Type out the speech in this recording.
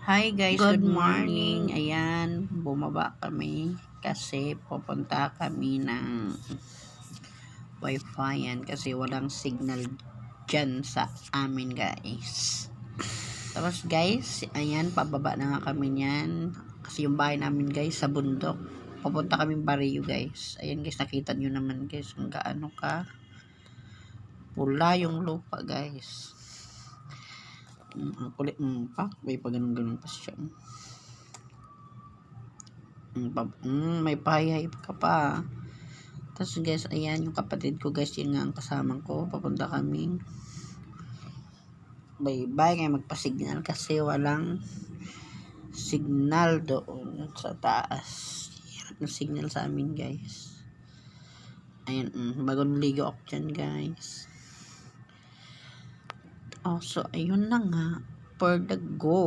Hi guys, Good good morning. morning. Ayan, bumaba kami kasi pupunta kami ng wifi yan kasi walang signal dyan sa amin guys. Tapos guys, ayan, pababa na nga kami niyan kasi yung bahay namin guys sa bundok. Pupunta kami Barrio guys. Ayan guys, nakita nyo naman guys kung gaano ka pula yung lupa guys. Ang kulit pa, may pa ganun pa siya. May pahihayop ka pa. Tapos guys, ayan yung kapatid ko guys, yun nga ang kasama ko. Papunta kami. Bye-bye ngayon magpa-signal kasi walang signal doon sa taas. Hirap ng signal sa amin guys. Ayan, bagong ligo ako dyan guys. So ayun na nga. For the go.